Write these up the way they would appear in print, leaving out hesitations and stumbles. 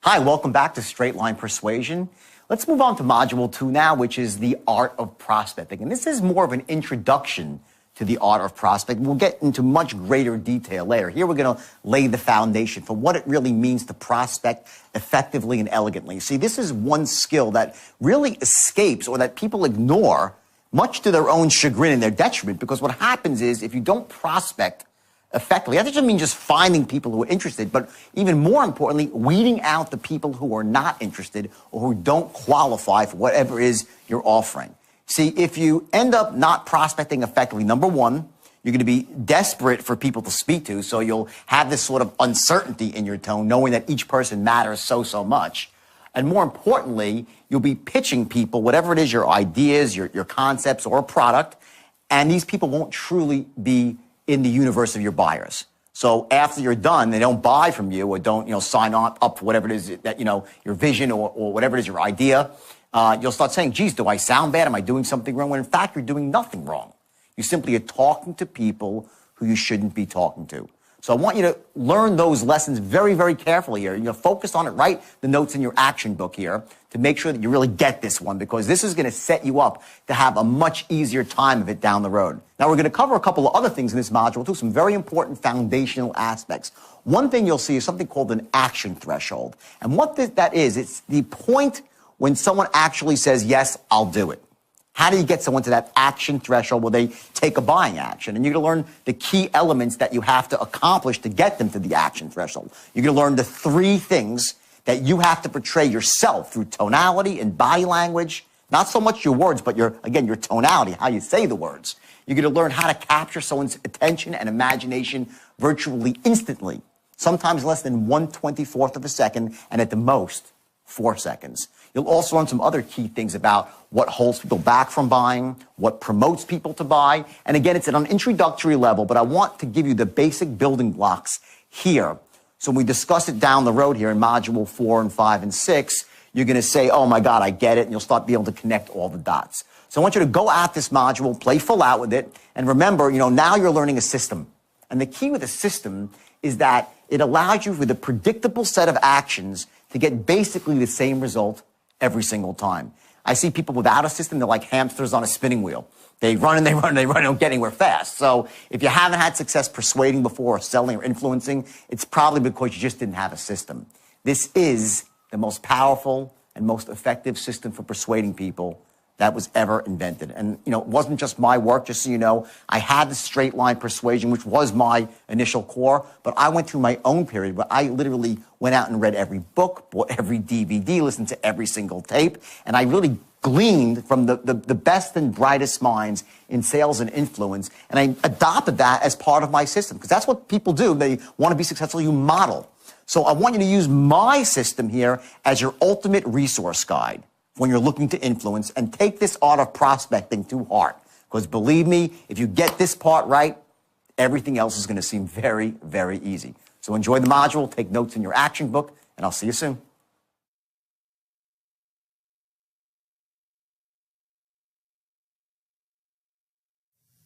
Hi, welcome back to Straight Line Persuasion. Let's move on to Module 2 now, which is the art of prospecting. And this is more of an introduction to the art of prospecting. We'll get into much greater detail later. Here we're going to lay the foundation for what it really means to prospect effectively and elegantly. See, this is one skill that really escapes or that people ignore, much to their own chagrin and their detriment, because what happens is if you don't prospect effectively, that doesn't mean just finding people who are interested, but even more importantly, weeding out the people who are not interested or who don't qualify for whatever it is you're offering. See, if you end up not prospecting effectively, number one, you're going to be desperate for people to speak to, so you'll have this sort of uncertainty in your tone, knowing that each person matters so much. And more importantly, you'll be pitching people, whatever it is, your ideas, your concepts, or a product, and these people won't truly be in the universe of your buyers. So after you're done, they don't buy from you or don't, sign up for whatever it is that, your vision or whatever it is, your idea. You'll start saying, geez, do I sound bad? Am I doing something wrong? When in fact, you're doing nothing wrong. You simply are talking to people who you shouldn't be talking to. So I want you to learn those lessons very carefully here. Focus on it. Write the notes in your action book here to make sure that you really get this one, because this is going to set you up to have a much easier time of it down the road. Now, we're going to cover a couple of other things in this module too, some very important foundational aspects. One thing you'll see is something called an action threshold. And what that is, it's the point when someone actually says, yes, I'll do it. How do you get someone to that action threshold where they take a buying action? And you're going to learn the key elements that you have to accomplish to get them to the action threshold. You're going to learn the three things that you have to portray yourself through tonality and body language. Not so much your words, but your tonality, how you say the words. You're going to learn how to capture someone's attention and imagination virtually instantly, sometimes less than 1/24th of a second, and at the most, 4 seconds. You'll also learn some other key things about what holds people back from buying, what promotes people to buy. And again, it's at an introductory level, but I want to give you the basic building blocks here. So when we discuss it down the road here in Module 4 and 5 and 6, you're going to say, oh my God, I get it. And you'll start being able to connect all the dots. So I want you to go at this module, play full out with it. And remember, now you're learning a system. And the key with a system is that it allows you with a predictable set of actions to get basically the same result every single time. I see people without a system, they're like hamsters on a spinning wheel. They run and they run and they run and don't get anywhere fast. So if you haven't had success persuading before or selling or influencing, it's probably because you just didn't have a system. This is the most powerful and most effective system for persuading people that was ever invented. And, it wasn't just my work, just so you know. I had the straight line persuasion, which was my initial core, but I went through my own period where I literally went out and read every book, bought every DVD, listened to every single tape, and I really gleaned from the best and brightest minds in sales and influence, and I adopted that as part of my system, because that's what people do. They want to be successful, you model. So I want you to use my system here as your ultimate resource guide when you're looking to influence, and take this art of prospecting to heart. Because believe me, if you get this part right, everything else is going to seem very easy. So enjoy the module, take notes in your action book, and I'll see you soon.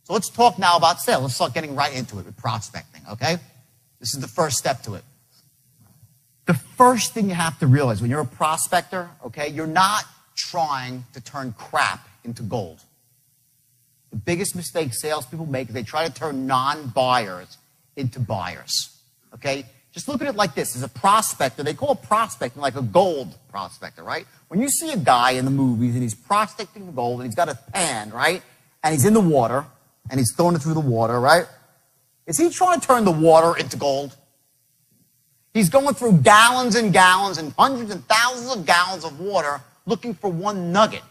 So let's talk now about sales. Let's start getting right into it with prospecting, okay? This is the first step to it. The first thing you have to realize when you're a prospector, okay, you're not trying to turn crap into gold. The biggest mistake salespeople make is they try to turn non-buyers into buyers, okay? Just look at it like this. As a prospector, they call prospecting like a gold prospector, right? When you see a guy in the movies and he's prospecting the gold and he's got a pan, right? And he's in the water and he's throwing it through the water, right? Is he trying to turn the water into gold? He's going through gallons and gallons and hundreds and thousands of gallons of water looking for one nugget.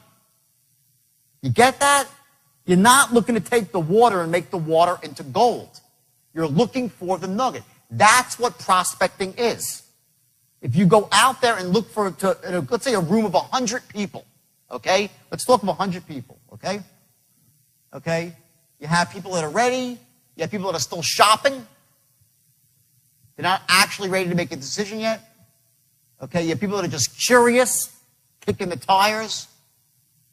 You get that? You're not looking to take the water and make the water into gold. You're looking for the nugget. That's what prospecting is. If you go out there and look for, let's say, a room of 100 people, okay? Let's talk of 100 people, okay? Okay? You have people that are ready. You have people that are still shopping. They're not actually ready to make a decision yet. Okay? You have people that are just curious, kicking the tires.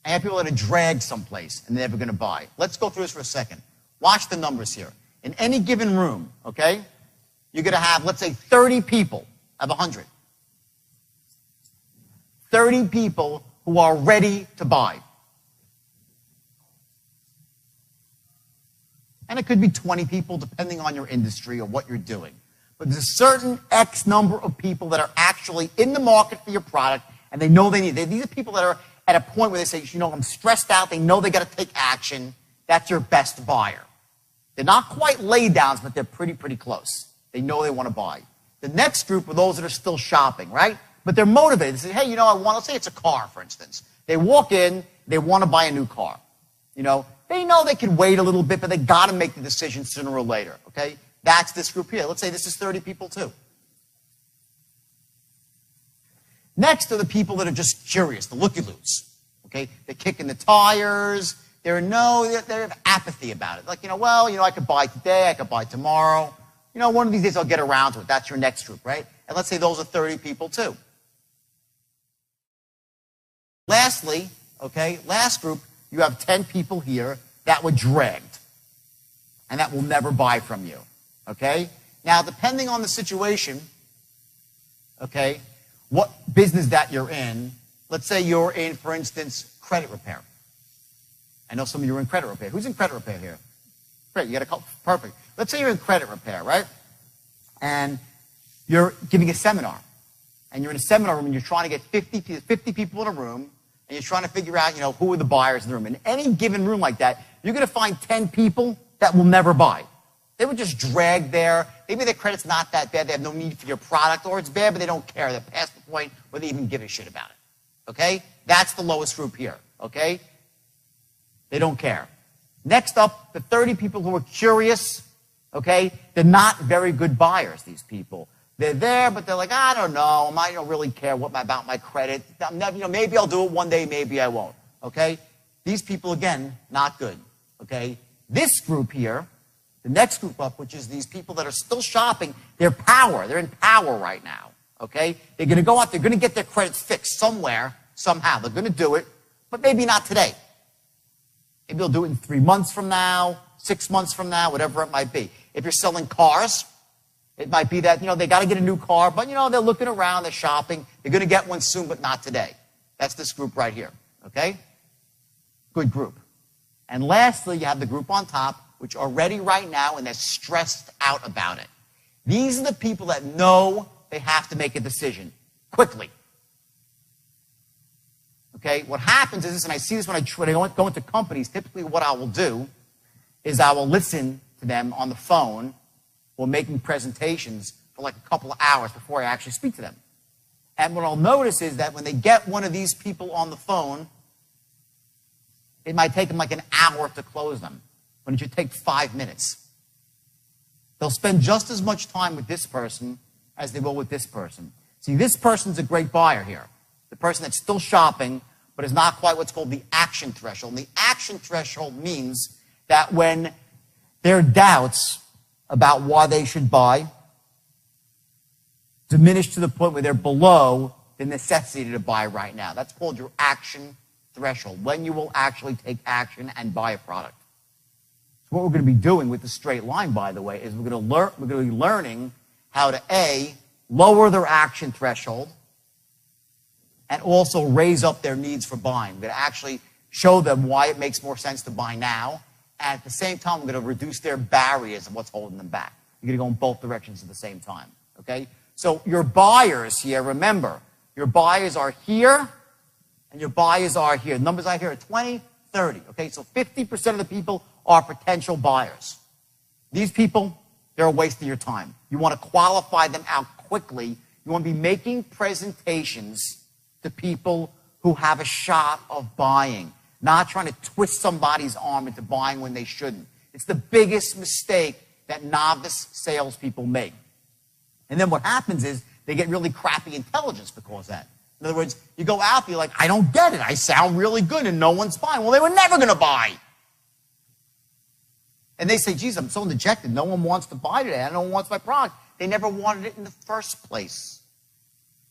And you have people that are dragged someplace and they're never going to buy. Let's go through this for a second. Watch the numbers here. In any given room, okay, you're going to have, let's say, 30 people of 100. 30 people who are ready to buy. And it could be 20 people depending on your industry or what you're doing. But there's a certain X number of people that are actually in the market for your product and they know they need it. These are people that are at a point where they say, you know, I'm stressed out. They know they got to take action. That's your best buyer. They're not quite lay downs, but they're pretty close. They know they want to buy. The next group are those that are still shopping, right? But they're motivated. They say, hey, you know, let's say it's a car, for instance. They walk in, they want to buy a new car. You know they can wait a little bit, but they got to make the decision sooner or later, okay? That's this group here. Let's say this is 30 people too. Next are the people that are just curious, the looky-loos, okay? They're kicking the tires. They have apathy about it. Like, I could buy today, I could buy tomorrow. One of these days I'll get around to it. That's your next group, right? And let's say those are 30 people too. Lastly, okay, last group, you have 10 people here that were dragged and that will never buy from you, okay? Now, depending on the situation, okay, what business that you're in, let's say you're in, for instance, credit repair. I know some of you are in credit repair. Who's in credit repair here? Great, you got a couple. Perfect. Let's say you're in credit repair, right? And you're giving a seminar. And you're in a seminar room and you're trying to get 50 people in a room and you're trying to figure out, who are the buyers in the room. In any given room like that, you're going to find 10 people that will never buy. They were just dragged there. Maybe their credit's not that bad. They have no need for your product, or it's bad, but they don't care. They're past the point where they even give a shit about it. Okay? That's the lowest group here. Okay? They don't care. Next up, the 30 people who are curious. Okay? They're not very good buyers, these people. They're there, but they're like, I don't know. I don't really care about my credit. Maybe I'll do it one day, maybe I won't. Okay? These people, again, not good. Okay? This group here, the next group up, which is these people that are still shopping, they're in power right now. Okay? They're going to go out, they're going to get their credits fixed somewhere, somehow. They're going to do it, but maybe not today. Maybe they'll do it in 3 months from now, 6 months from now, whatever it might be. If you're selling cars, it might be that, they got to get a new car, but, they're looking around, they're shopping. They're going to get one soon, but not today. That's this group right here, okay? Good group. And lastly, you have the group on top, which are ready right now, and they're stressed out about it. These are the people that know they have to make a decision quickly. Okay? What happens is this, and I see this when I go into companies, typically what I will do is I will listen to them on the phone or making presentations for like a couple of hours before I actually speak to them. And what I'll notice is that when they get one of these people on the phone, it might take them like an hour to close them, when it should take 5 minutes. They'll spend just as much time with this person as they will with this person. See, this person's a great buyer here. The person that's still shopping, but is not quite what's called the action threshold. And the action threshold means that when their doubts about why they should buy diminish to the point where they're below the necessity to buy right now. That's called your action threshold, when you will actually take action and buy a product. So what we're going to be doing with the straight line, by the way, is we're going to be learning how to, A, lower their action threshold and also raise up their needs for buying. We're going to actually show them why it makes more sense to buy now, and at the same time, we're going to reduce their barriers of what's holding them back. You're going to go in both directions at the same time, okay? So your buyers here, remember, your buyers are here, and your buyers are here. The numbers I hear are 20, 30, okay? So 50% of the people are potential buyers. These people, they're a waste of your time. You want to qualify them out quickly. You want to be making presentations to people who have a shot of buying, not trying to twist somebody's arm into buying when they shouldn't. It's the biggest mistake that novice salespeople make. And then what happens is they get really crappy intelligence because of that. In other words, you go out there, you're like, I don't get it. I sound really good and no one's buying. Well, they were never going to buy. And they say, geez, I'm so dejected. No one wants to buy today. No one wants my product. They never wanted it in the first place.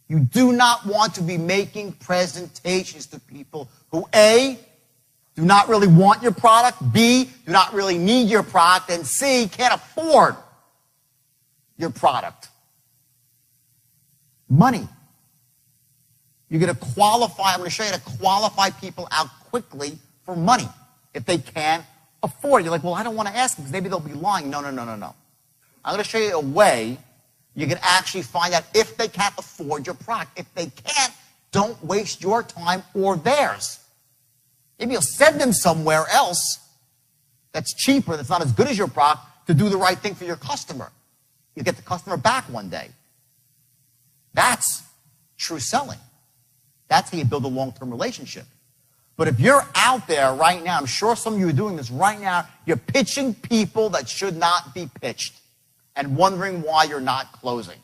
You do not want to be making presentations to people who, A, do not really want your product, B, do not really need your product, and C, can't afford your product. Money. You're going to qualify, I'm going to show you how to qualify people out quickly for money if they can't afford it. You're like, well, I don't want to ask them because maybe they'll be lying. No. I'm going to show you a way you can actually find out if they can't afford your product. If they can't, don't waste your time or theirs. Maybe you'll send them somewhere else that's cheaper, that's not as good as your product, to do the right thing for your customer. You get the customer back one day. That's true selling. That's how you build a long-term relationship. But if you're out there right now, I'm sure some of you are doing this right now, you're pitching people that should not be pitched and wondering why you're not closing.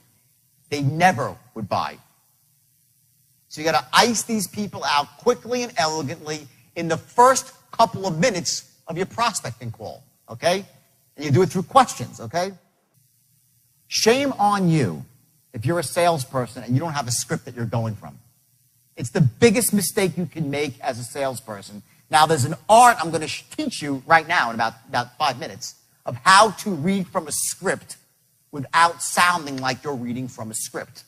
They never would buy. So you got to ice these people out quickly and elegantly in the first couple of minutes of your prospecting call, okay? And you do it through questions, okay? Shame on you if you're a salesperson and you don't have a script that you're going from. It's the biggest mistake you can make as a salesperson. Now, there's an art I'm going to teach you right now in about 5 minutes of how to read from a script without sounding like you're reading from a script.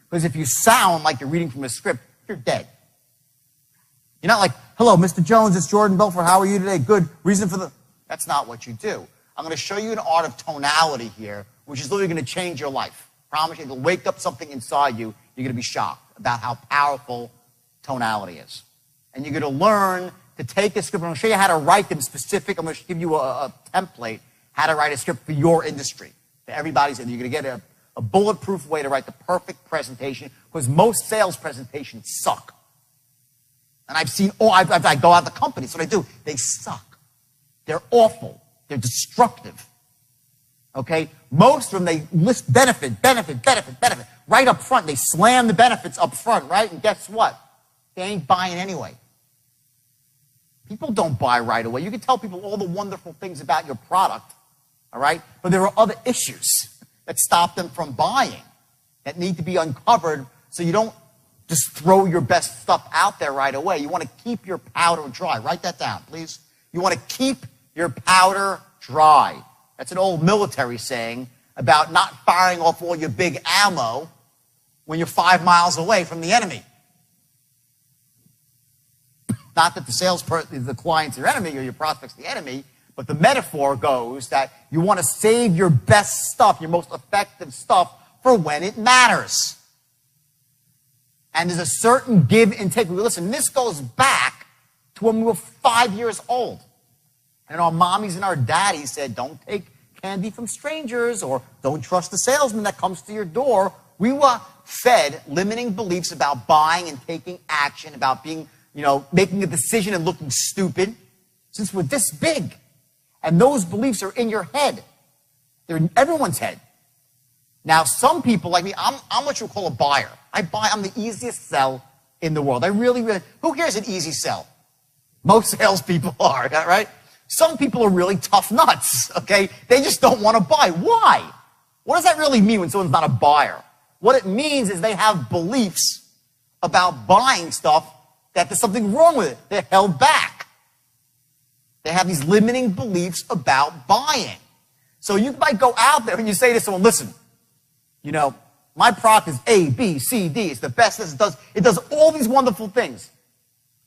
Because if you sound like you're reading from a script, you're dead. You're not like, hello, Mr. Jones, it's Jordan Belfort. How are you today? Good. Reason for the... That's not what you do. I'm going to show you an art of tonality here, which is literally going to change your life. I promise you, it'll wake up something inside you. You're going to be shocked about how powerful tonality is. And you're going to learn to take a script. I'm going to show you how to write them specific. I'm going to give you a template, how to write a script for your industry, for everybody's industry. You're going to get a bulletproof way to write the perfect presentation, because most sales presentations suck. And I've seen, I go out to companies, what I do, they suck. They're awful. They're destructive. Okay? Most of them, they list benefit. Right up front, they slam the benefits up front, right? And guess what? They ain't buying anyway. People don't buy right away. You can tell people all the wonderful things about your product, all right? But there are other issues that stop them from buying that need to be uncovered, so you don't just throw your best stuff out there right away. You want to keep your powder dry. Write that down, please. You want to keep your powder dry. That's an old military saying about not firing off all your big ammo when you're 5 miles away from the enemy. Not that the salesperson, the client's your enemy or your prospect's the enemy, but the metaphor goes that you want to save your best stuff, your most effective stuff, for when it matters. And there's a certain give and take. Listen, this goes back to when we were 5 years old. And our mommies and our daddies said, don't take candy from strangers, or don't trust the salesman that comes to your door. We were fed limiting beliefs about buying and taking action, about being, making a decision and looking stupid since we're this big. And those beliefs are in your head. They're in everyone's head. Now, some people like me, I'm what you call a buyer. I'm the easiest sell in the world. I really, who here is an easy sell? Most salespeople are, right? Some people are really tough nuts, okay? They just don't want to buy. Why? What does that really mean when someone's not a buyer? What it means is they have beliefs about buying stuff that there's something wrong with it. They're held back. They have these limiting beliefs about buying. So you might go out there and you say to someone, listen, my product is A, B, C, D. It's the best. It does all these wonderful things.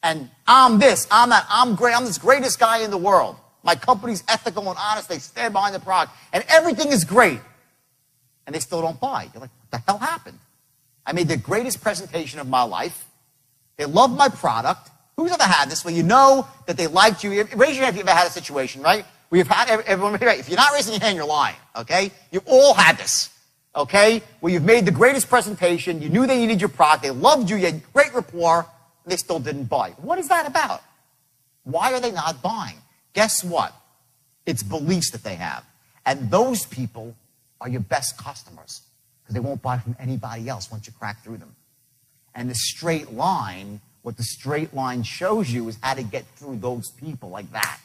And I'm this, I'm that, I'm great. I'm this greatest guy in the world. My company's ethical and honest. They stand behind the product. And everything is great. And they still don't buy. You're like, what the hell happened? I made the greatest presentation of my life. They love my product. Who's ever had this where you know that they liked you? Raise your hand if you've ever had a situation, right? We've had everyone, right? If you're not raising your hand, you're lying, okay? You've all had this, okay? Where you've made the greatest presentation, you knew they needed your product, they loved you, you had great rapport, and they still didn't buy. What is that about? Why are they not buying? Guess what? It's beliefs that they have. And those people are your best customers because they won't buy from anybody else once you crack through them. And the straight line, what the straight line shows you is how to get through those people like that.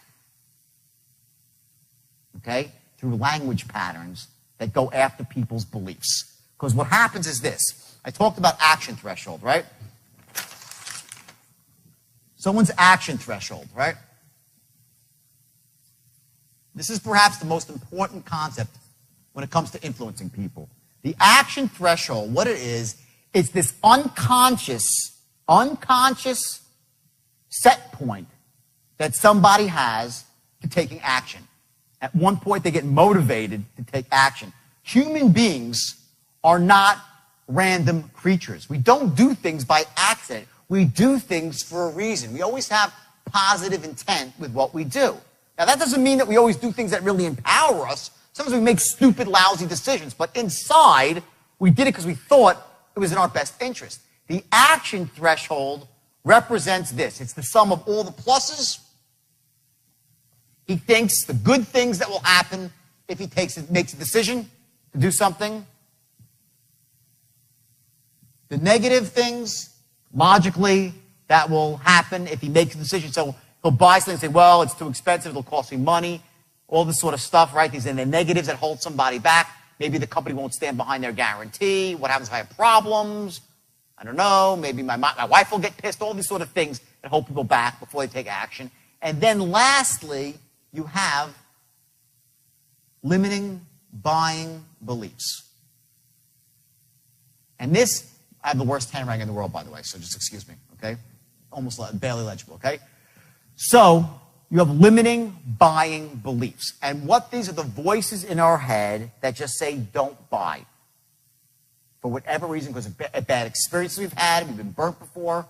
Okay? Through language patterns that go after people's beliefs. Because what happens is this. I talked about action threshold, right? Someone's action threshold, right? This is perhaps the most important concept when it comes to influencing people. The action threshold, what it is, it's this unconscious unconscious set point that somebody has to taking action. At one point, they get motivated to take action. Human beings are not random creatures. We don't do things by accident. We do things for a reason. We always have positive intent with what we do. Now, that doesn't mean that we always do things that really empower us. Sometimes we make stupid, lousy decisions. But inside, we did it because we thought it was in our best interest. The action threshold represents this. It's the sum of all the pluses. He thinks the good things that will happen if he makes a decision to do something. The negative things, logically, that will happen if he makes a decision. So he'll buy something and say, well, it's too expensive, it'll cost me money, all this sort of stuff, right? These are the negatives that hold somebody back. Maybe the company won't stand behind their guarantee. What happens if I have problems? I don't know. Maybe my wife will get pissed. All these sort of things that hold people back before they take action. And then lastly, you have limiting buying beliefs. And this, I have the worst handwriting in the world, by the way, so just excuse me, okay? Almost barely legible, okay? So, you have limiting buying beliefs. And what these are the voices in our head that just say, don't buy. For whatever reason, because of bad experiences we've had, we've been burnt before.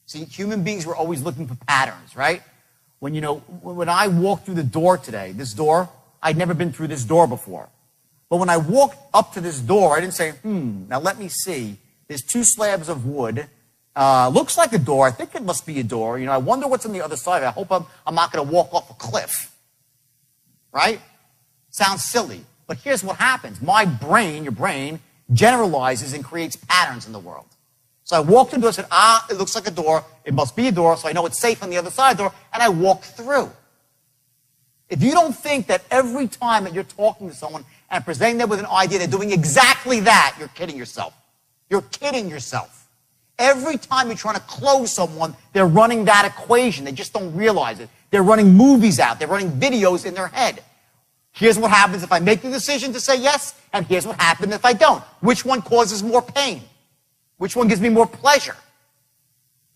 See, human beings were always looking for patterns, right? When I walked through the door today, this door, I'd never been through this door before. But when I walked up to this door, I didn't say, now let me see. There's 2 slabs of wood. Looks like a door. I think it must be a door. I wonder what's on the other side. I hope I'm not going to walk off a cliff. Right? Sounds silly. But here's what happens. My brain, your brain, generalizes and creates patterns in the world. So I walked into it and said, it looks like a door. It must be a door, so I know it's safe on the other side of the door, and I walked through. If you don't think that every time that you're talking to someone and presenting them with an idea, they're doing exactly that, you're kidding yourself. You're kidding yourself. Every time you're trying to close someone, they're running that equation. They just don't realize it. They're running movies out. They're running videos in their head. Here's what happens if I make the decision to say yes, and here's what happens if I don't. Which one causes more pain? Which one gives me more pleasure?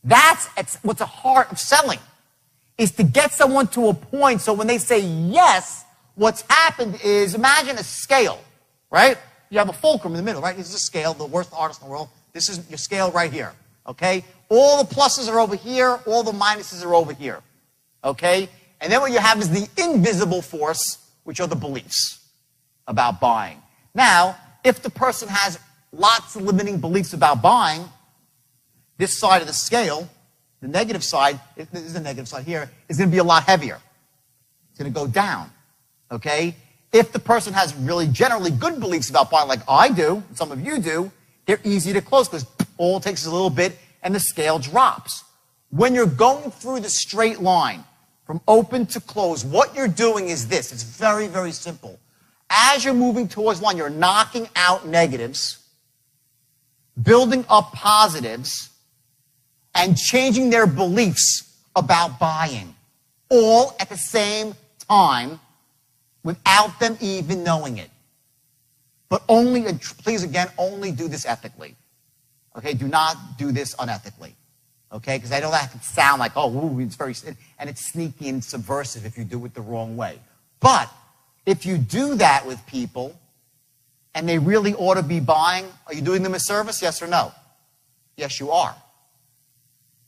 That's what's the heart of selling, is to get someone to a point so when they say yes, what's happened is, imagine a scale, right? You have a fulcrum in the middle, right? This is a scale, the worst artist in the world. This is your scale right here, okay? All the pluses are over here, all the minuses are over here, okay? And then what you have is the invisible force, which are the beliefs about buying. Now, if the person has lots of limiting beliefs about buying, this side of the scale, the negative side, this is the negative side here, is going to be a lot heavier. It's going to go down, okay? If the person has really generally good beliefs about buying, like I do, and some of you do, they're easy to close because all it takes is a little bit and the scale drops. When you're going through the straight line from open to close, what you're doing is this. It's very, very simple. As you're moving towards line, you're knocking out negatives, building up positives, and changing their beliefs about buying, all at the same time without them even knowing it. But only, and please again, only do this ethically. Okay, do not do this unethically. Okay, because I know that can sound like, oh, ooh, it's very, and it's sneaky and subversive if you do it the wrong way. But if you do that with people, and they really ought to be buying, are you doing them a service, yes or no? Yes, you are.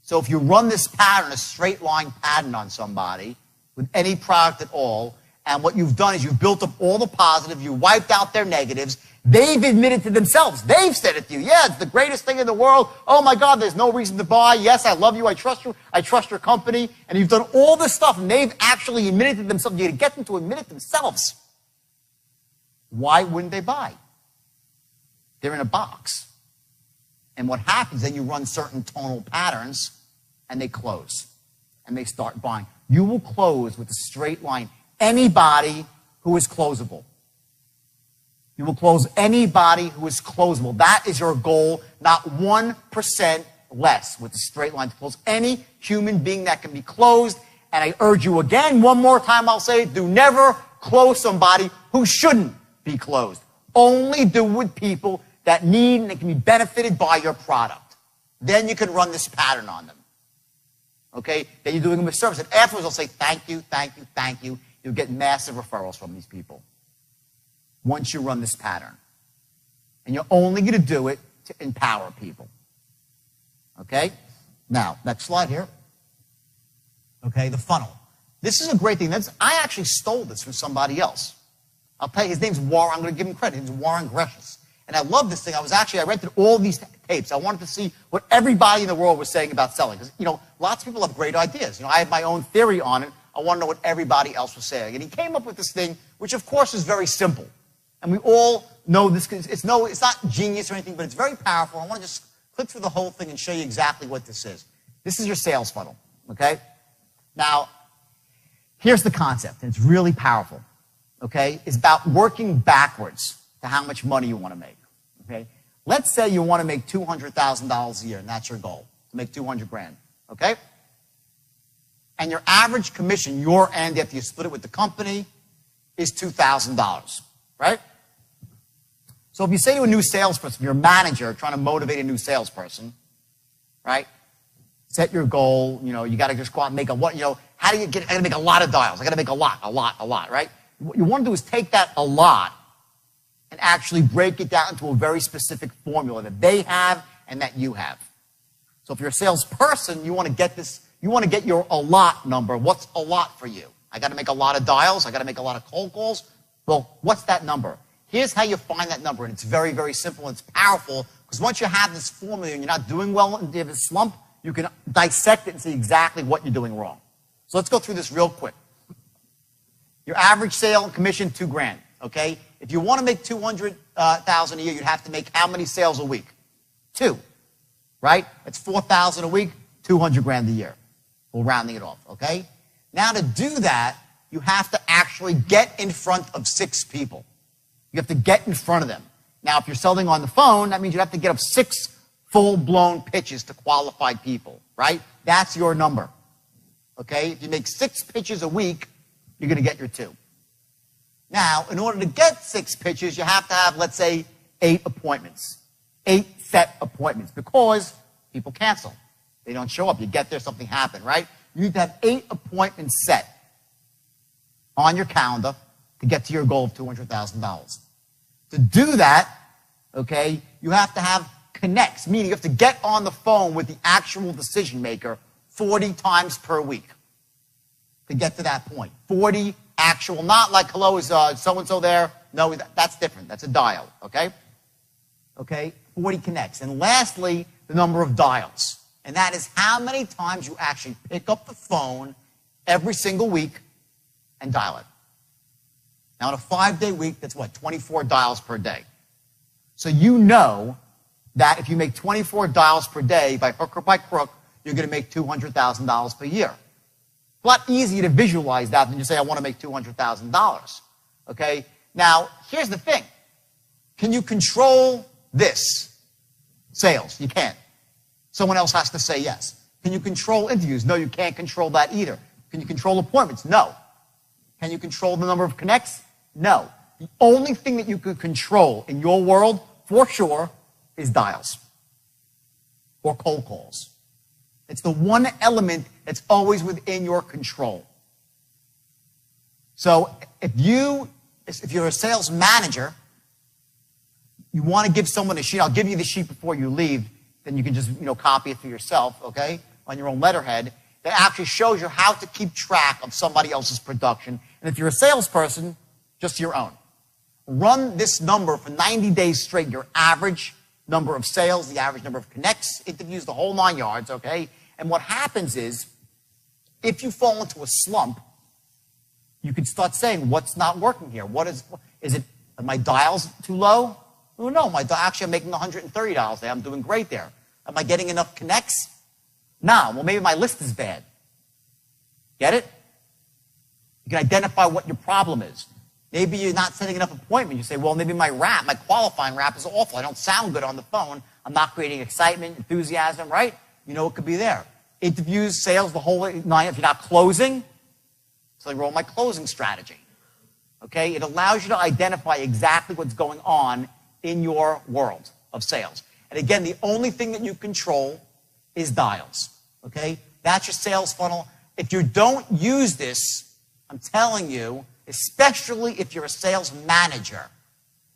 So if you run this pattern, a straight line pattern on somebody, with any product at all, and what you've done is you've built up all the positive, you wiped out their negatives, they've admitted to themselves, they've said it to you, yeah, it's the greatest thing in the world, oh my God, there's no reason to buy, yes, I love you, I trust your company, and you've done all this stuff, and they've actually admitted to themselves, you got to get them to admit it themselves. Why wouldn't they buy? They're in a box. And what happens, then you run certain tonal patterns, and they close. And they start buying. You will close with a straight line anybody who is closable. You will close anybody who is closable. That is your goal, not 1% less with a straight line to close any human being that can be closed. And I urge you again, one more time I'll say it, do never close somebody who shouldn't be closed. Only do with people that need and that can be benefited by your product. Then you can run this pattern on them. Okay? Then you're doing them a service. And afterwards, they'll say, thank you, thank you, thank you. You'll get massive referrals from these people once you run this pattern. And you're only going to do it to empower people. Okay? Now, next slide here. Okay, the funnel. This is a great thing. I actually stole this from somebody else. I'll tell you, his name's Warren. I'm going to give him credit. His name's Warren Gresham. And I love this thing. I rented all these tapes. I wanted to see what everybody in the world was saying about selling. Because, lots of people have great ideas. I have my own theory on it. I want to know what everybody else was saying. And he came up with this thing, which of course is very simple. And we all know this. It's not genius or anything, but it's very powerful. I want to just click through the whole thing and show you exactly what this is. This is your sales funnel, okay? Now, here's the concept, and it's really powerful, okay? It's about working backwards to how much money you want to make, okay? Let's say you want to make $200,000 a year, and that's your goal, to make 200 grand, okay? And your average commission, your end, after you split it with the company, is $2,000, right? So if you say to a new salesperson, you're a manager trying to motivate a new salesperson, right? Set your goal, you got to just go out and make how do you get, I got to make a lot of dials. I got to make a lot, right? What you want to do is take that a lot and actually break it down into a very specific formula that they have and that you have. So if you're a salesperson, you want to get this, you want to get your a lot number. What's a lot for you? I got to make a lot of dials. I got to make a lot of cold calls. Well, what's that number? Here's how you find that number, and it's very, very simple, and it's powerful, because once you have this formula and you're not doing well and you have a slump, you can dissect it and see exactly what you're doing wrong. So let's go through this real quick. Your average sale and commission, $2 grand, okay? If you want to make $200,000 a year, you'd have to make how many sales a week? 2, right? That's $4,000 a week, 200 grand a year. We're rounding it off, okay? Now to do that, you have to actually get in front of 6 people. You have to get in front of them. Now, if you're selling on the phone, that means you have to get up 6 full-blown pitches to qualified people, right? That's your number, okay? If you make 6 pitches a week, you're going to get your 2. Now, in order to get 6 pitches, you have to have, let's say, 8 appointments, 8 set appointments, because people cancel. They don't show up. You get there, something happened, right? You need to have 8 appointments set on your calendar to get to your goal of $200,000. To do that, okay, you have to have connects, meaning you have to get on the phone with the actual decision maker 40 times per week to get to that point. 40 actual, not like, hello, is so-and-so there? No, that's different. That's a dial, okay? Okay, 40 connects. And lastly, the number of dials. And that is how many times you actually pick up the phone every single week and dial it. Now, in a 5-day week, that's what, 24 dials per day. So you know that if you make 24 dials per day, by hook or by crook, you're going to make $200,000 per year. It's a lot easier to visualize that than just say, I want to make $200,000. Okay? Now, here's the thing. Can you control this? Sales. You can't. Someone else has to say yes. Can you control interviews? No, you can't control that either. Can you control appointments? No. Can you control the number of connects? No. The only thing that you could control in your world, for sure, is dials or cold calls. It's the one element that's always within your control. So if you're a sales manager, you want to give someone a sheet. I'll give you the sheet before you leave. Then you can just copy it for yourself, okay, on your own letterhead. That actually shows you how to keep track of somebody else's production. And if you're a salesperson, just your own. Run this number for 90 days straight, your average number of sales, the average number of connects, interviews, the whole 9 yards, okay? And what happens is, if you fall into a slump, you can start saying, what's not working here? Are my dials too low? Oh, no, actually I'm making $130 there. I'm doing great there. Am I getting enough connects? No, well, maybe my list is bad. Get it? You can identify what your problem is. Maybe you're not setting enough appointments. You say, well, maybe my qualifying rap is awful. I don't sound good on the phone. I'm not creating excitement, enthusiasm, right? It could be there. Interviews, sales, the whole 9. If you're not closing, so I roll my closing strategy. Okay? It allows you to identify exactly what's going on in your world of sales. And again, the only thing that you control is dials, okay? That's your sales funnel. If you don't use this, I'm telling you, especially if you're a sales manager,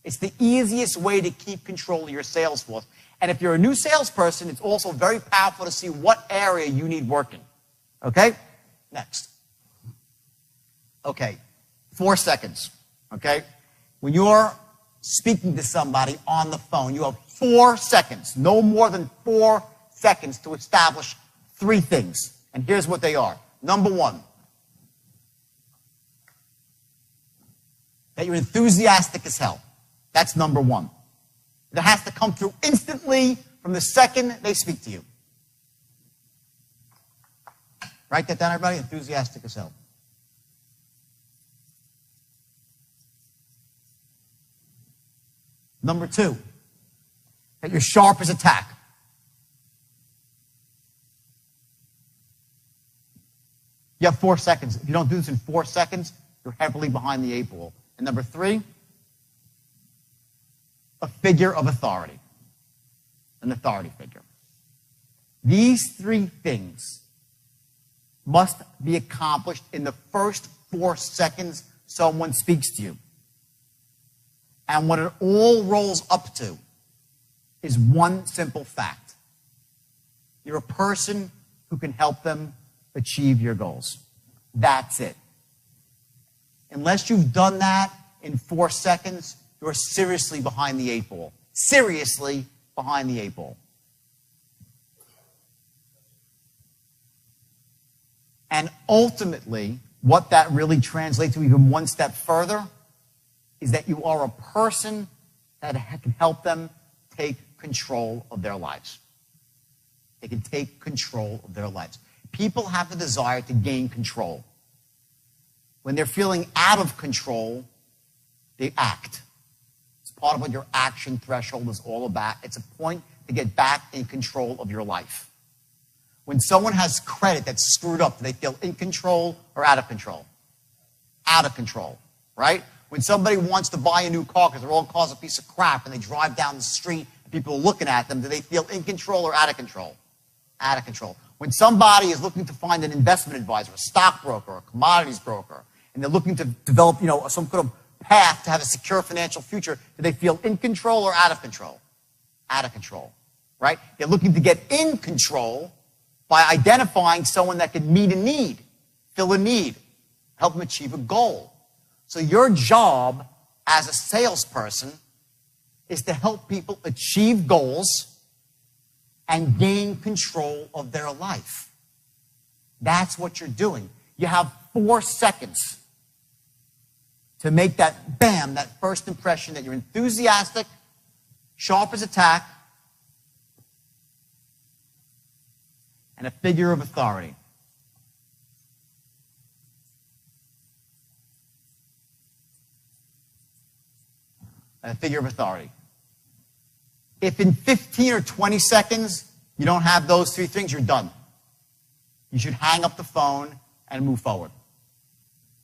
it's the easiest way to keep control of your sales force. And if you're a new salesperson, it's also very powerful to see what area you need working, okay? Next. Okay, 4 seconds, okay? When you're speaking to somebody on the phone, you have 4 seconds, no more than 4 seconds to establish 3 things. And here's what they are. Number 1, that you're enthusiastic as hell. That's number 1. That has to come through instantly from the second they speak to you. Write that down, everybody. Enthusiastic as hell. Number 2, that you're sharp as a tack. You have 4 seconds. If you don't do this in 4 seconds, you're heavily behind the 8 ball. And number 3, a figure of authority. An authority figure. These 3 things must be accomplished in the first 4 seconds someone speaks to you. And what it all rolls up to is one simple fact. You're a person who can help them achieve your goals. That's it. Unless you've done that in 4 seconds, you're seriously behind the 8 ball. Seriously behind the 8 ball. And ultimately, what that really translates to even one step further is that you are a person that can help them take control of their lives. They can take control of their lives. People have the desire to gain control. When they're feeling out of control, they act. It's part of what your action threshold is all about. It's a point to get back in control of your life. When someone has credit that's screwed up, do they feel in control or out of control? Out of control, right? When somebody wants to buy a new car because their old car's a piece of crap and they drive down the street and people are looking at them, do they feel in control or out of control? Out of control. When somebody is looking to find an investment advisor, a stockbroker, a commodities broker, and they're looking to develop, some kind of path to have a secure financial future, do they feel in control or out of control? Out of control, right? They're looking to get in control by identifying someone that can meet a need, fill a need, help them achieve a goal. So your job as a salesperson is to help people achieve goals and gain control of their life. That's what you're doing. You have 4 seconds to make that, bam, that first impression that you're enthusiastic, sharp as a tack, and a figure of authority. A figure of authority. If in 15 or 20 seconds you don't have those 3 things, you're done. You should hang up the phone and move forward.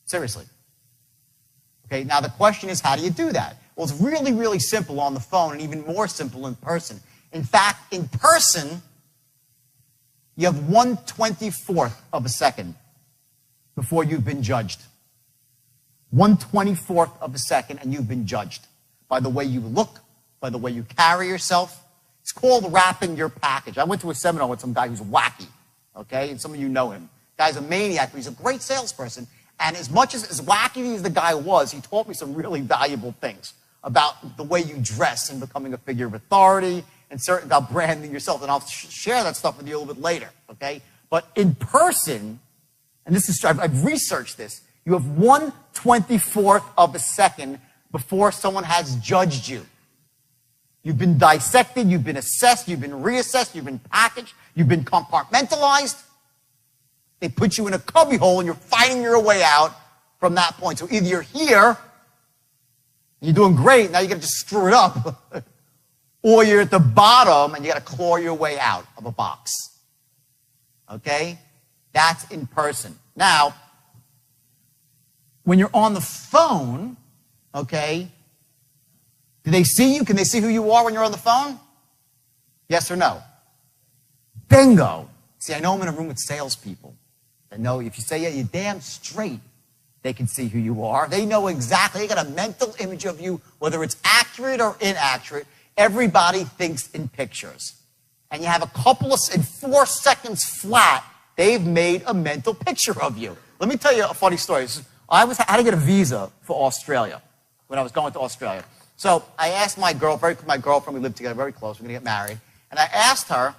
Seriously. Okay, now the question is, how do you do that? Well, it's really, really simple on the phone and even more simple in person. In fact, in person, you have 1/24th of a second before you've been judged. 1/24th of a second and you've been judged by the way you look, by the way you carry yourself. It's called wrapping your package. I went to a seminar with some guy who's wacky, okay? And some of you know him. The guy's a maniac, but he's a great salesperson. And as much as wacky as the guy was, he taught me some really valuable things about the way you dress and becoming a figure of authority and certain about branding yourself. And I'll share that stuff with you a little bit later, okay? But in person, and this is, I've researched this, you have 1/24th of a second before someone has judged you. You've been dissected, you've been assessed, you've been reassessed, you've been packaged, you've been compartmentalized. They put you in a cubbyhole and you're fighting your way out from that point. So either you're here, and you're doing great, now you got to just screw it up, or you're at the bottom and you got to claw your way out of a box. Okay? That's in person. Now, when you're on the phone, okay, do they see you? Can they see who you are when you're on the phone? Yes or no? Bingo. See, I know I'm in a room with salespeople. I know if you say, yeah, you're damn straight, they can see who you are. They know exactly. They got a mental image of you, whether it's accurate or inaccurate. Everybody thinks in pictures. And you have a couple of, in 4 seconds flat, they've made a mental picture of you. Let me tell you a funny story. I had to get a visa for Australia when I was going to Australia. So I asked my girlfriend, we lived together very close, we're going to get married. And I asked her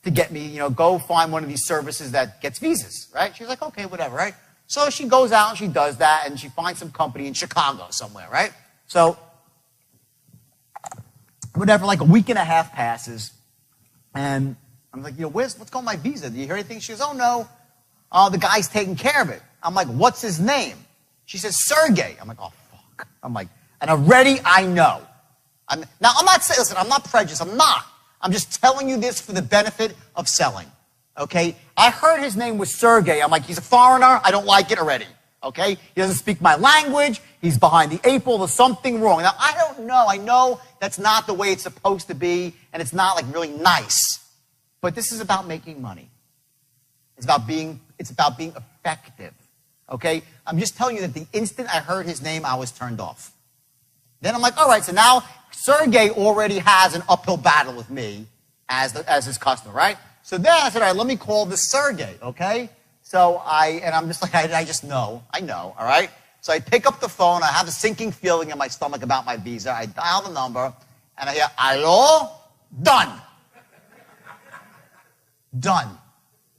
to get me, go find one of these services that gets visas, right? She's like, okay, whatever, right? So she goes out and she does that, and she finds some company in Chicago somewhere, right? So, whatever, like a week and a half passes, and I'm like, what's going on my visa? Do you hear anything? She goes, oh, no, the guy's taking care of it. I'm like, what's his name? She says, Sergey. I'm like, oh, fuck. I'm like, and already I know. Now, I'm not saying, listen, I'm not prejudiced. I'm not. I'm just telling you this for the benefit of selling, okay? I heard his name was Sergey. I'm like, he's a foreigner. I don't like it already, okay? He doesn't speak my language. He's behind the 8 ball. There's something wrong. Now, I don't know. I know that's not the way it's supposed to be, and it's not, like, really nice. But this is about making money. It's about being effective, okay? I'm just telling you that the instant I heard his name, I was turned off. Then I'm like, all right, so now Sergey already has an uphill battle with me as his customer, right? So then I said, all right, let me call this Sergey, okay? So I'm just like, I just know, I know, all right? So I pick up the phone, I have a sinking feeling in my stomach about my visa, I dial the number, and I hear, hello? Done. Done.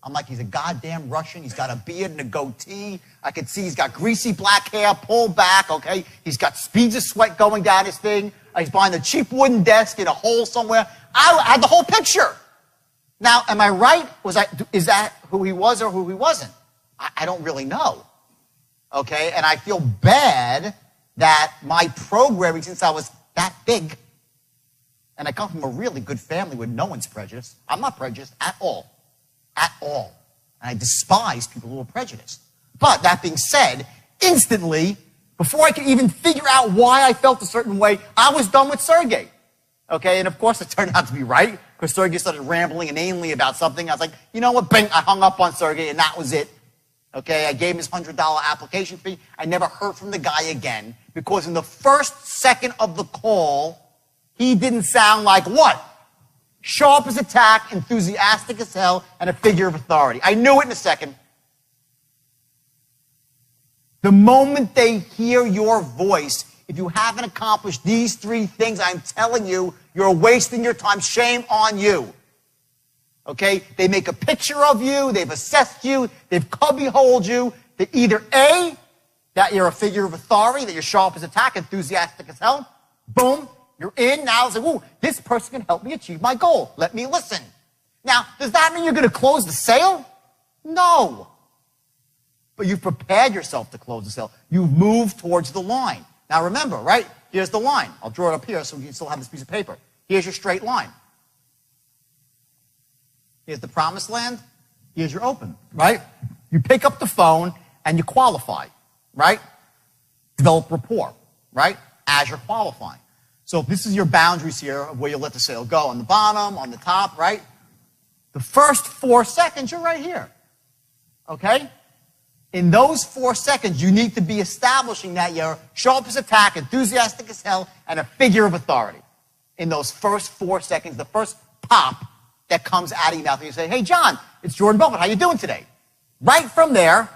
I'm like, he's a goddamn Russian. He's got a beard and a goatee. I can see he's got greasy black hair pulled back, okay? He's got speeds of sweat going down his thing. He's behind a cheap wooden desk in a hole somewhere. I had the whole picture. Now, am I right? Is that who he was or who he wasn't? I don't really know, okay? And I feel bad that my programming, since I was that big, and I come from a really good family where no one's prejudiced. I'm not prejudiced at all. At all. And I despise people who are prejudiced. But that being said, instantly, before I could even figure out why I felt a certain way, I was done with Sergey. Okay, and of course it turned out to be right, because Sergey started rambling inanely about something. I was like, you know what, bing, I hung up on Sergey, and that was it. Okay, I gave him his $100 application fee. I never heard from the guy again, because in the first second of the call, he didn't sound like what? Sharp as a tack, enthusiastic as hell, and a figure of authority. I knew it in a second. The moment they hear your voice, if you haven't accomplished these 3 things, I'm telling you, you're wasting your time. Shame on you. Okay? They make a picture of you, they've assessed you, they've cubbyholed you. That either A, that you're a figure of authority, that you're sharp as a tack, enthusiastic as hell. Boom. You're in. Now it's like, ooh, this person can help me achieve my goal. Let me listen. Now, does that mean you're going to close the sale? No. But you've prepared yourself to close the sale. You've moved towards the line. Now remember, right? Here's the line. I'll draw it up here so we can still have this piece of paper. Here's your straight line. Here's the promised land. Here's your open, right? You pick up the phone and you qualify, right? Develop rapport, right? As you're qualifying. So if this is your boundaries here of where you let the sale go, on the bottom, on the top, right? The first 4 seconds, you're right here. Okay? In those 4 seconds, you need to be establishing that you're sharp as a tack, enthusiastic as hell, and a figure of authority. In those first 4 seconds, the first pop that comes out of your mouth, and you say, hey, John, it's Jordan Belfort. How you doing today? Right from there,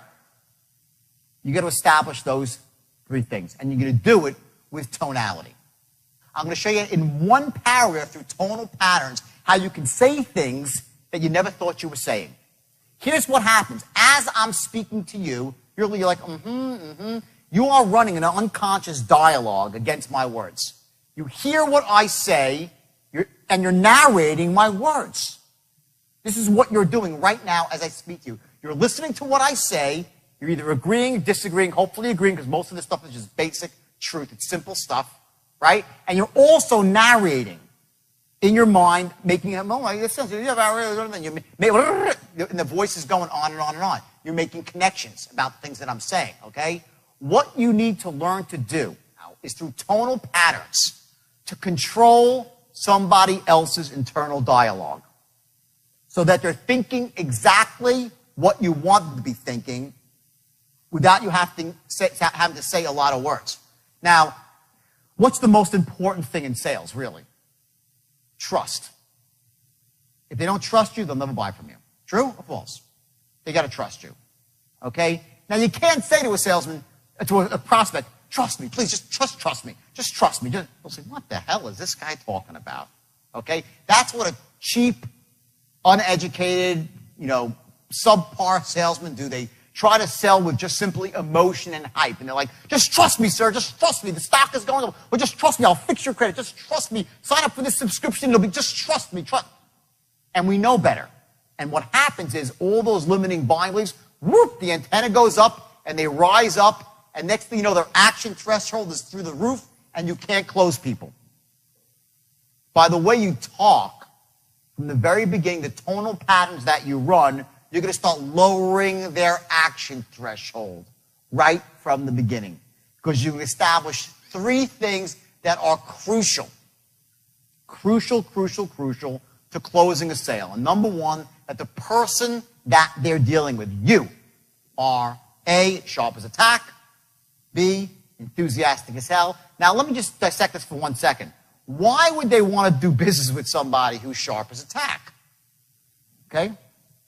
you got to establish those 3 things, and you're going to do it with tonality. I'm going to show you in one paragraph through tonal patterns how you can say things that you never thought you were saying. Here's what happens. As I'm speaking to you, you're like, You are running an unconscious dialogue against my words. You hear what I say, and you're narrating my words. This is what you're doing right now as I speak to you. You're listening to what I say. You're either agreeing, disagreeing, hopefully agreeing, because most of this stuff is just basic truth. It's simple stuff. Right? And you're also narrating in your mind, making it, and the voice is going on and on and on. You're making connections about things that I'm saying, okay? What you need to learn to do is through tonal patterns to control somebody else's internal dialogue. so that they're thinking exactly what you want them to be thinking without you having to say a lot of words. Now, what's the most important thing in sales, really? Trust. If they don't trust you, they'll never buy from you. True or false? They got to trust you. Okay? Now, you can't say to a salesman, to a prospect, trust me, please, just trust me. Just trust me. They'll say, what the hell is this guy talking about? Okay? That's what a cheap, uneducated, subpar salesmen do. They try to sell with just simply emotion and hype. And they're like, just trust me, sir. Just trust me. The stock is going up. Well, just trust me. I'll fix your credit. Just trust me. Sign up for this subscription. It'll be, just trust me. Trust. And we know better. And what happens is all those limiting buying beliefs, whoop, the antenna goes up and they rise up. And next thing you know, their action threshold is through the roof and you can't close people. By the way you talk, from the very beginning, the tonal patterns that you run, you're going to start lowering their action threshold right from the beginning. Because you establish three things that are crucial to closing a sale. And number one, that the person that they're dealing with, you, are A, sharp as a tack, B, enthusiastic as hell. Now, let me just dissect this for 1 second. Why would they want to do business with somebody who's sharp as a tack? Okay?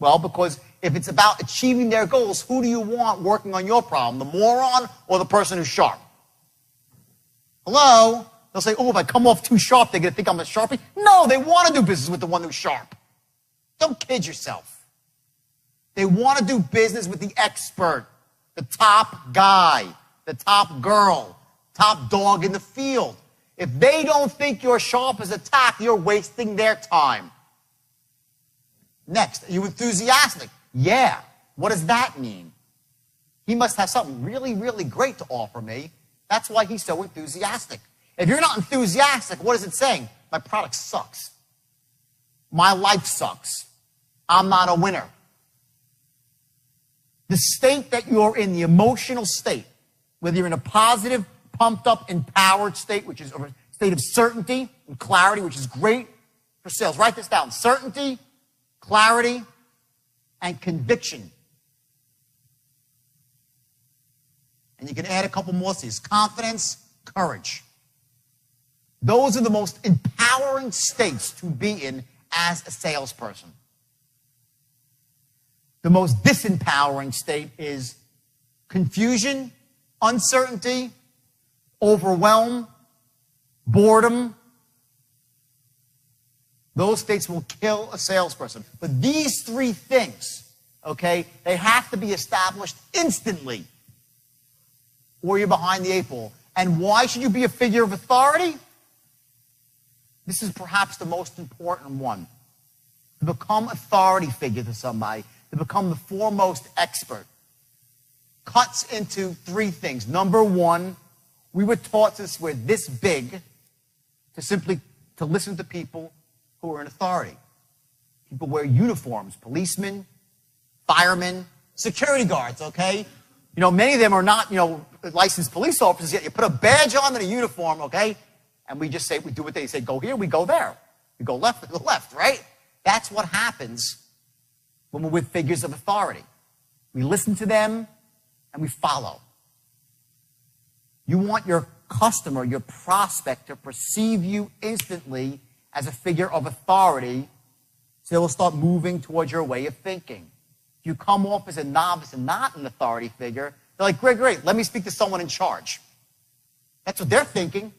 Well, because if it's about achieving their goals, who do you want working on your problem? The moron or the person who's sharp? Hello? They'll say, oh, if I come off too sharp, they're going to think I'm a sharpie. No, they want to do business with the one who's sharp. Don't kid yourself. They want to do business with the expert, the top guy, the top girl, top dog in the field. If they don't think you're sharp as a tack, you're wasting their time. Next, are you enthusiastic? Yeah. What does that mean? He must have something really, really great to offer me. That's why he's so enthusiastic. If you're not enthusiastic, what is it saying? My product sucks. My life sucks. I'm not a winner. The state that you're in, the emotional state, whether you're in a positive, pumped up, empowered state, which is a state of certainty and clarity, which is great for sales. Write this down. Certainty, clarity, and conviction. And you can add a couple more C's. Confidence, courage. Those are the most empowering states to be in as a salesperson. The most disempowering state is confusion, uncertainty, overwhelm, boredom. Those states will kill a salesperson. But these three things, okay, they have to be established instantly or you're behind the eight ball. And why should you be a figure of authority? This is perhaps the most important one. To become authority figure to somebody, to become the foremost expert, cuts into three things. Number one, we were taught since we're this big to listen to people who are in authority. People wear uniforms, policemen, firemen, security guards, okay? Many of them are not, licensed police officers yet. You put a badge on and a uniform, okay? And we just say, we do what they say, go here, we go there. We go left, we go left, right? That's what happens when we're with figures of authority. We listen to them and we follow. You want your customer, your prospect, to perceive you instantly as a figure of authority, so they will start moving towards your way of thinking. If you come off as a novice and not an authority figure, they're like, great, let me speak to someone in charge. That's what they're thinking.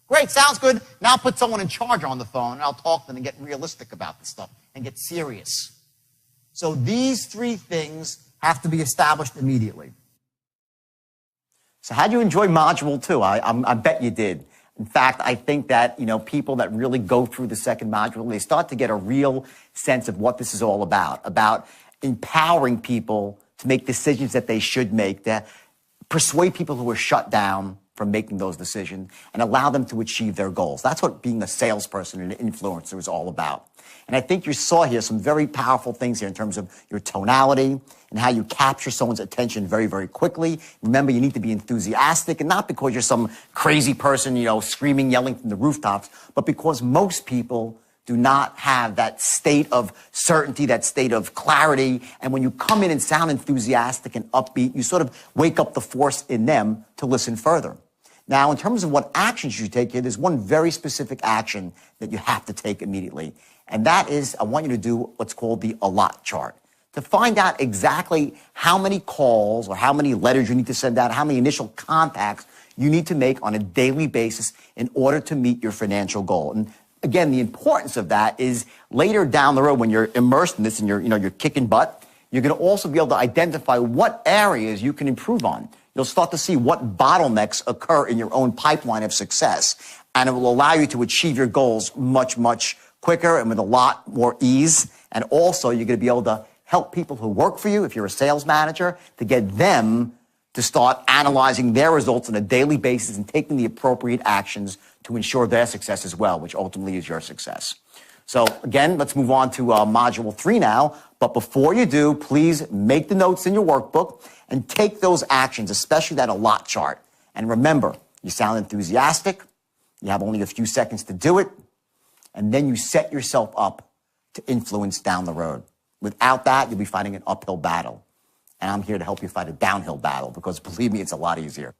Great, sounds good. Now put someone in charge on the phone, and I'll talk to them and get realistic about this stuff and get serious. So these three things have to be established immediately. So how'd you enjoy Module 2? I bet you did. In fact, I think that, people that really go through the second module, they start to get a real sense of what this is all about empowering people to make decisions that they should make, to persuade people who are shut down from making those decisions and allow them to achieve their goals. That's what being a salesperson and an influencer is all about. And I think you saw here some very powerful things here in terms of your tonality and how you capture someone's attention very, very quickly. Remember, you need to be enthusiastic, and not because you're some crazy person, screaming, yelling from the rooftops, but because most people do not have that state of certainty, that state of clarity. And when you come in and sound enthusiastic and upbeat, you sort of wake up the force in them to listen further. Now, in terms of what actions you should take here, there's one very specific action that you have to take immediately. And that is, I want you to do what's called the allot chart. To find out exactly how many calls or how many letters you need to send out, how many initial contacts you need to make on a daily basis in order to meet your financial goal. And again, the importance of that is later down the road when you're immersed in this and you're kicking butt, you're going to also be able to identify what areas you can improve on. You'll start to see what bottlenecks occur in your own pipeline of success, and it will allow you to achieve your goals much, much quicker and with a lot more ease. And also, you're going to be able to help people who work for you, if you're a sales manager, to get them to start analyzing their results on a daily basis and taking the appropriate actions to ensure their success as well, which ultimately is your success. So again, let's move on to Module 3 now. But before you do, please make the notes in your workbook and take those actions, especially that allot chart. And remember, you sound enthusiastic, you have only a few seconds to do it, and then you set yourself up to influence down the road. Without that, you'll be fighting an uphill battle. And I'm here to help you fight a downhill battle because believe me, it's a lot easier.